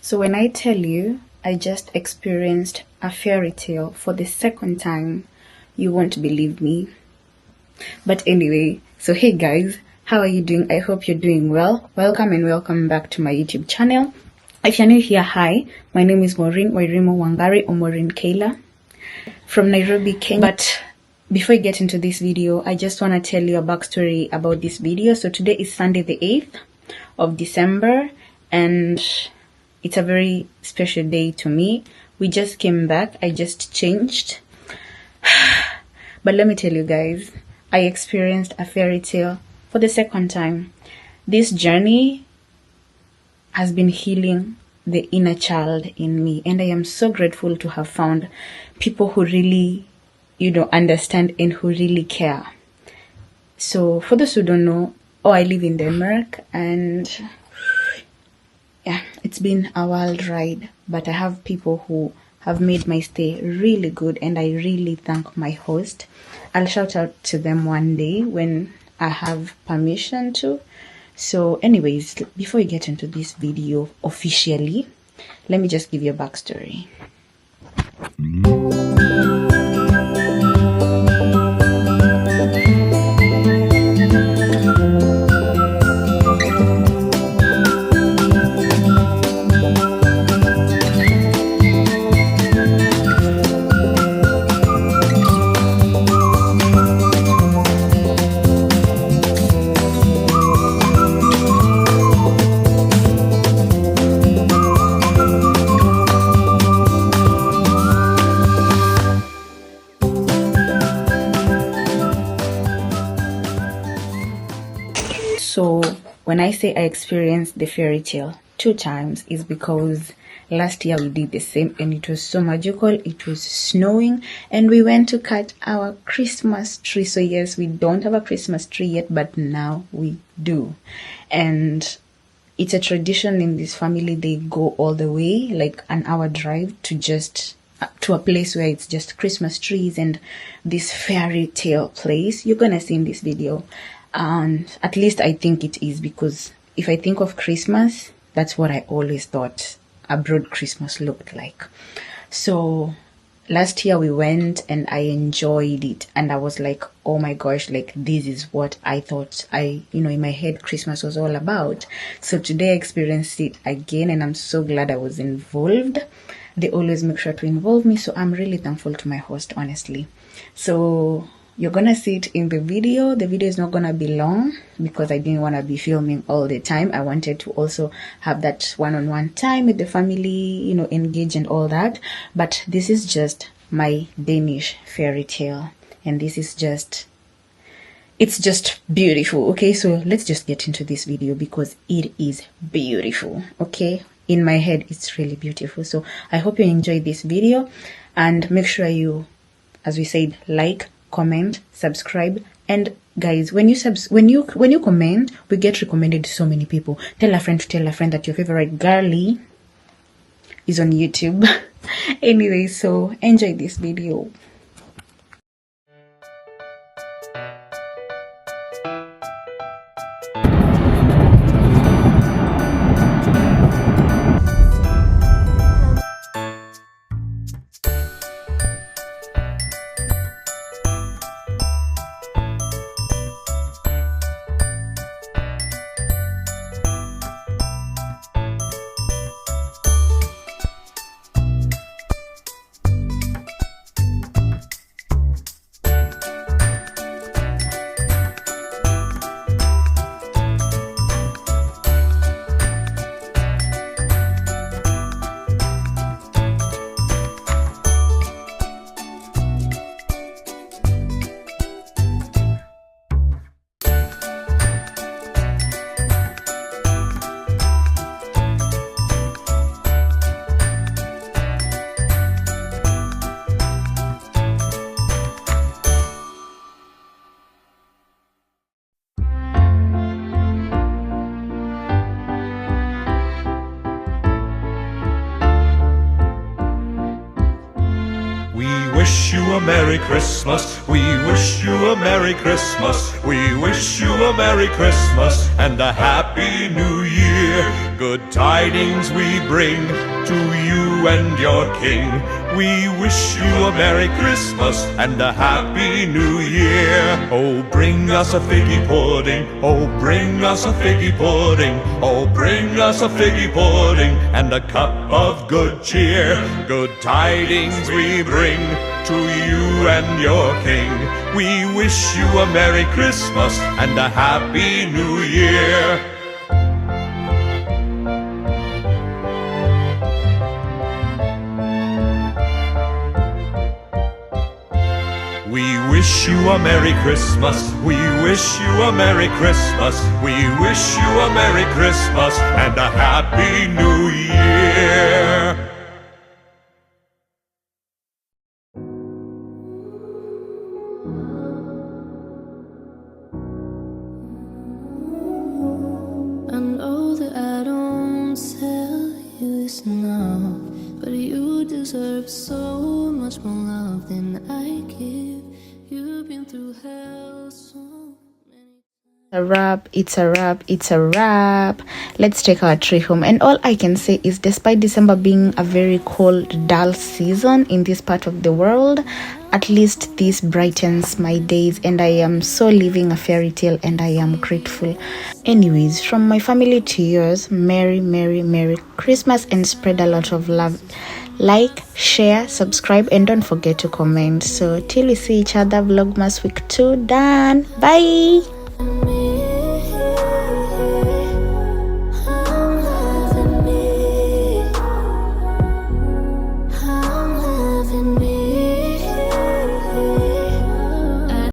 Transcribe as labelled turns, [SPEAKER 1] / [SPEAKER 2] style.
[SPEAKER 1] So when I tell you I just experienced a fairy tale for the second time, you won't believe me. But anyway, so hey guys, how are you doing? I hope you're doing well. Welcome and welcome back to my YouTube channel. If you're new here, hi, my name is Maureen Wairimo Wangari or Maureen Kayla from Nairobi, Kenya. But before I get into this video, I just want to tell you a backstory about this video. So today is Sunday the 8th of December and it's a very special day to me. We just came back. I just changed. But let me tell you guys, I experienced a fairy tale for the second time. This journey has been healing the inner child in me. And I am so grateful to have found people who really, understand and who really care. So for those who don't know, I live in Denmark and yeah, it's been a wild ride, but I have people who have made my stay really good and I really thank my host. I'll shout out to them one day when I have permission to. So anyways, before we get into this video officially, let me just give you a backstory. So when I say I experienced the fairy tale 2 times is because last year we did the same and it was so magical. It was snowing and we went to cut our Christmas tree. So yes, we don't have a Christmas tree yet, but now we do. And it's a tradition in this family. They go all the way, like an hour drive to a place where it's just Christmas trees and this fairy tale place. You're gonna see in this video. And at least I think it is, because if I think of Christmas, that's what I always thought abroad Christmas looked like. So last year we went and I enjoyed it and I was like, oh my gosh, like this is what I thought in my head Christmas was all about. So today I experienced it again and I'm so glad I was involved. They always make sure to involve me, so I'm really thankful to my host, honestly. So you're gonna see it in the video. The video is not gonna be long because I didn't want to be filming all the time. I wanted to also have that one-on-one time with the family, engage and all that. But this is just my Danish fairy tale and this is it's just beautiful. Okay, so let's just get into this video because it is beautiful. Okay, in my head it's really beautiful. So I hope you enjoyed this video and make sure you, as we said, like, comment, subscribe, and guys, when you comment, we get recommended to so many people. Tell a friend to tell a friend that your favorite girly is on YouTube. Anyway, so enjoy this video.
[SPEAKER 2] wish you a Merry Christmas. We wish you a Merry Christmas. We wish you a Merry Christmas and a Happy New Year. Good tidings we bring to you and your King. We wish you a Merry Christmas and a Happy New Year. Oh, bring us a figgy pudding. Oh, bring us a figgy pudding. Oh, bring us a figgy pudding and a cup of good cheer. Good tidings we bring to you and your King. We wish you a Merry Christmas and a Happy New Year. We wish you a Merry Christmas. We wish you a Merry Christmas. We wish you a Merry Christmas and a Happy New Year.
[SPEAKER 3] I know that I don't tell you this enough, but you deserve so much more love than I give. You've been through hell so many times.
[SPEAKER 1] A wrap, it's a wrap, it's a wrap. Let's take our tree home. And all I can say is, despite December being a very cold, dull season in this part of the world, at least this brightens my days, and I am so living a fairy tale, and I am grateful. Anyways, from my family to yours, Merry, Merry, Merry Christmas, and spread a lot of love. Like, share, subscribe, and don't forget to comment. So till we see each other, Vlogmas week 2 done. Bye.